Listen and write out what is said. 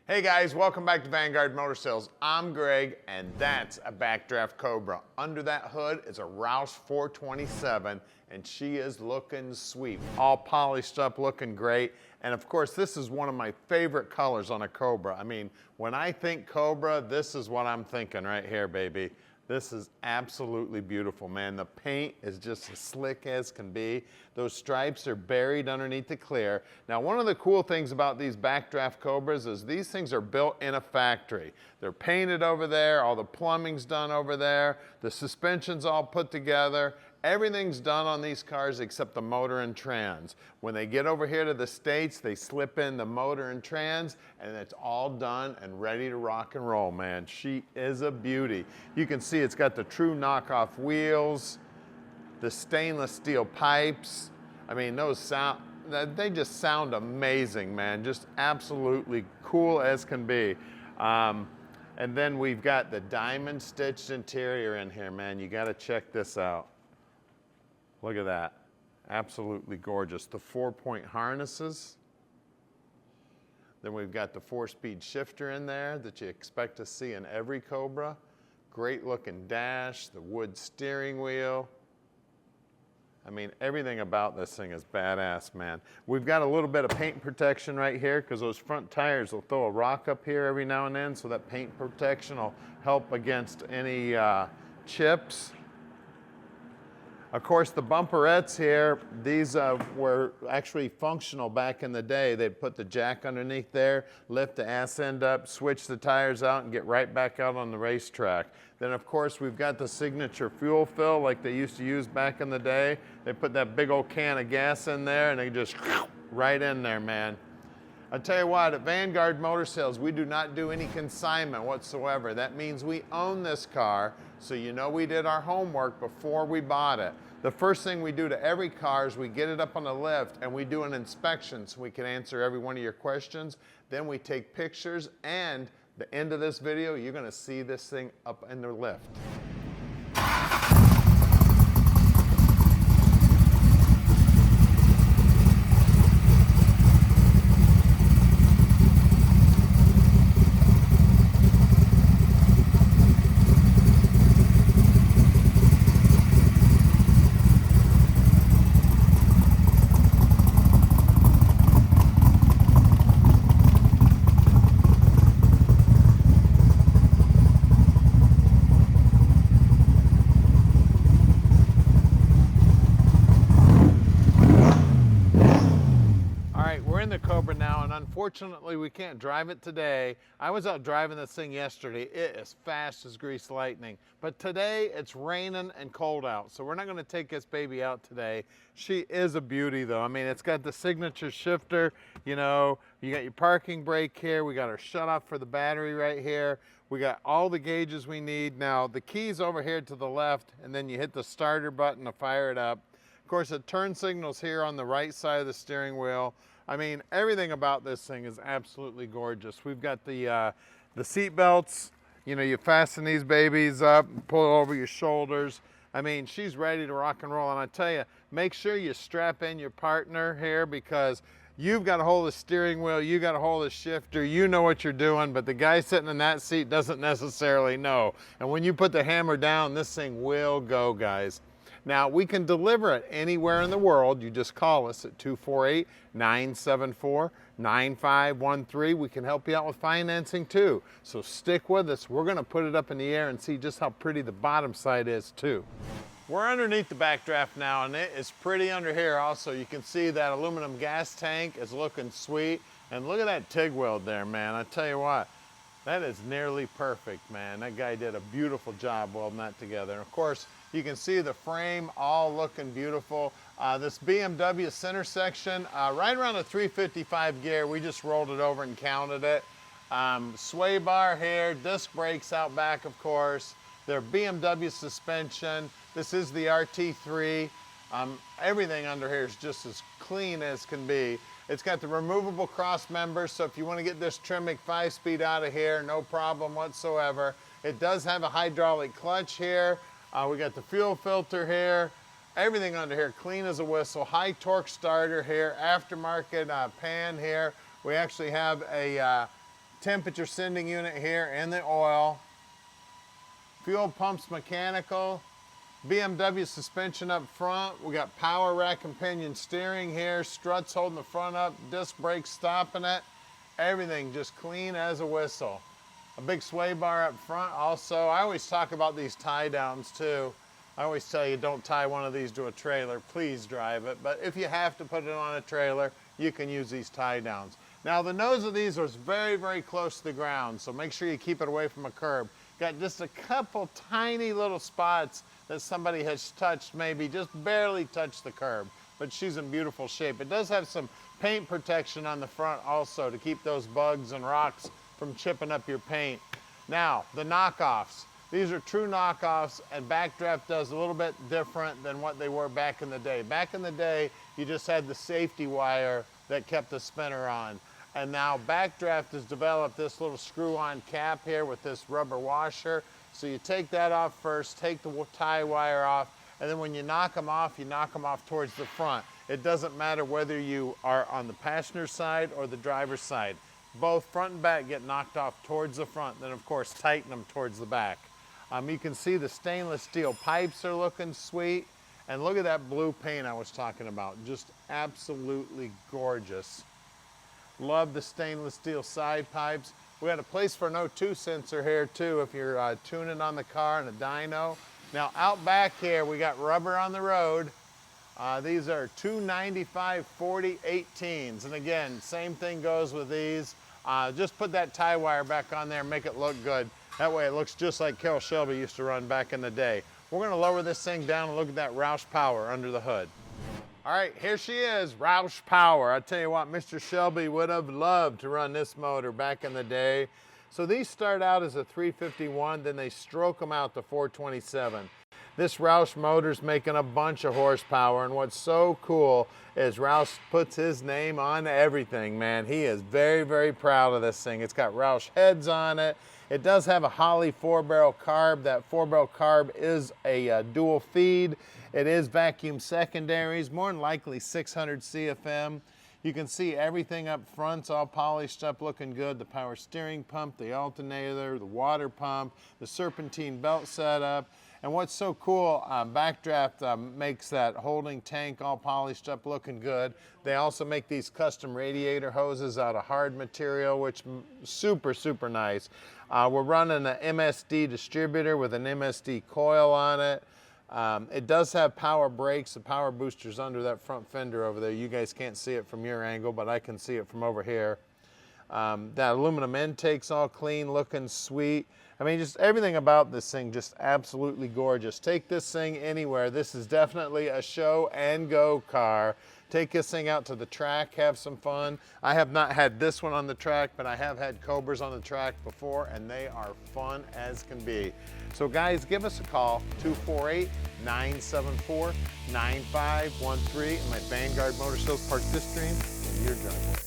Hey guys, welcome back to Vanguard Motor Sales. I'm Greg, and that's a Backdraft Cobra. Under that hood is a Roush 427, and she is looking sweet. All polished up, looking great. And of course, this is one of my favorite colors on a Cobra. I mean, when I think Cobra, this is what I'm thinking right here, baby. This is absolutely beautiful, man. The paint is just as slick as can be. Those stripes are buried underneath the clear. Now, one of the cool things about these Backdraft Cobras is these things are built in a factory. They're painted over there, all the plumbing's done over there, the suspension's all put together. Everything's done on these cars except the motor and trans. When they get over here to the States, they slip in the motor and trans, and it's all done and ready to rock and roll, man. She is a beauty. You can see it's got the true knockoff wheels, the stainless steel pipes. I mean, those sound, they just sound amazing, man. Just absolutely cool as can be. And then we've got the diamond stitched interior in here, man. You gotta check this out. Look at that, absolutely gorgeous. The 4-point harnesses. Then we've got the 4-speed shifter in there that you expect to see in every Cobra. Great looking dash, the wood steering wheel. I mean, everything about this thing is badass, man. We've got a little bit of paint protection right here because those front tires will throw a rock up here every now and then, so that paint protection will help against any chips. Of course, the bumperettes here, these were actually functional back in the day. They'd put the jack underneath there, lift the ass end up, switch the tires out, and get right back out on the racetrack. Then, of course, we've got the signature fuel fill like they used to use back in the day. They put that big old can of gas in there, and they just right in there, man. I tell you what, at Vanguard Motor Sales, we do not do any consignment whatsoever. That means we own this car, so you know we did our homework before we bought it. The first thing we do to every car is we get it up on the lift and we do an inspection so we can answer every one of your questions. Then we take pictures, and the end of this video, you're gonna see this thing up in the lift. The Cobra now, and unfortunately we can't drive it today. I was out driving this thing yesterday. It is fast as greased lightning, but today it's raining and cold out, so we're not going to take this baby out today. She is a beauty though. I mean, it's got the signature shifter, you know, you got your parking brake here, we got our shutoff for the battery right here, we got all the gauges we need. Now the key's over here to the left, and then you hit the starter button to fire it up. Of course, the turn signal's here on the right side of the steering wheel. I mean, everything about this thing is absolutely gorgeous. We've got the seat belts. You know, you fasten these babies up, pull it over your shoulders. I mean, she's ready to rock and roll. And I tell you, make sure you strap in your partner here, because you've got a hold of the steering wheel, you got a hold of the shifter, you know what you're doing, but the guy sitting in that seat doesn't necessarily know. And when you put the hammer down, this thing will go, guys. Now, we can deliver it anywhere in the world. You just call us at 248-974-9513. We can help you out with financing too. So stick with us. We're gonna put it up in the air and see just how pretty the bottom side is too. We're underneath the Backdraft now, and it is pretty under here also. You can see that aluminum gas tank is looking sweet. And look at that TIG weld there, man. I tell you what, that is nearly perfect, man. That guy did a beautiful job welding that together. And of course, you can see the frame all looking beautiful. This BMW center section, right around the 355 gear, we just rolled it over and counted it. Sway bar here, disc brakes out back, of course. Their BMW suspension. This is the RT3. Everything under here is just as clean as can be. It's got the removable cross members, so if you want to get this Tremec 5-speed out of here, no problem whatsoever. It does have a hydraulic clutch here. We got the fuel filter here. Everything under here clean as a whistle. High torque starter here. Aftermarket pan here. We actually have a temperature sending unit here in the oil. Fuel pumps mechanical. BMW suspension up front. We got power rack and pinion steering here. Struts holding the front up. Disc brakes stopping it. Everything just clean as a whistle. A big sway bar up front also. I always talk about these tie downs too. I always tell you don't tie one of these to a trailer. Please drive it. But if you have to put it on a trailer, you can use these tie downs. Now the nose of these are very, very close to the ground, so make sure you keep it away from a curb. Got just a couple tiny little spots that somebody has touched, maybe just barely touched the curb, but she's in beautiful shape. It does have some paint protection on the front also to keep those bugs and rocks from chipping up your paint. Now, the knockoffs. These are true knockoffs, and Backdraft does a little bit different than what they were back in the day. Back in the day, you just had the safety wire that kept the spinner on. And now Backdraft has developed this little screw-on cap here with this rubber washer. So you take that off first, take the tie wire off, and then when you knock them off towards the front. It doesn't matter whether you are on the passenger side or the driver's side. Both front and back get knocked off towards the front, then of course tighten them towards the back. You can see the stainless steel pipes are looking sweet. And look at that blue paint I was talking about. Just absolutely gorgeous. Love the stainless steel side pipes. We got a place for an O2 sensor here too if you're tuning on the car and a dyno. Now out back here we got rubber on the road. These are 295/40 18s. And again, same thing goes with these. Just put that tie wire back on there and make it look good. That way it looks just like Carol Shelby used to run back in the day. We're gonna lower this thing down and look at that Roush power under the hood. All right, here she is, Roush power. I tell you what, Mr. Shelby would have loved to run this motor back in the day. So these start out as a 351, then they stroke them out to 427. This Roush motor's making a bunch of horsepower, and what's so cool is Roush puts his name on everything, man. He is very, very proud of this thing. It's got Roush heads on it. It does have a Holley 4-barrel carb. That 4-barrel carb is a dual feed. It is vacuum secondaries, more than likely 600 CFM. You can see everything up front's all polished up, looking good. The power steering pump, the alternator, the water pump, the serpentine belt setup. And what's so cool, Backdraft makes that holding tank all polished up, looking good. They also make these custom radiator hoses out of hard material, which super, super nice. We're running an MSD distributor with an MSD coil on it. It does have power brakes, the power boosters under that front fender over there. You guys can't see it from your angle, but I can see it from over here. That aluminum intake's all clean, looking sweet. I mean, just everything about this thing just absolutely gorgeous. Take this thing anywhere. This is definitely a show and go car. Take this thing out to the track, have some fun. I have not had this one on the track, but I have had Cobras on the track before, and they are fun as can be. So guys, give us a call, 248-974-9513 in my Vanguard Motor Sales Park this stream, and you're driving.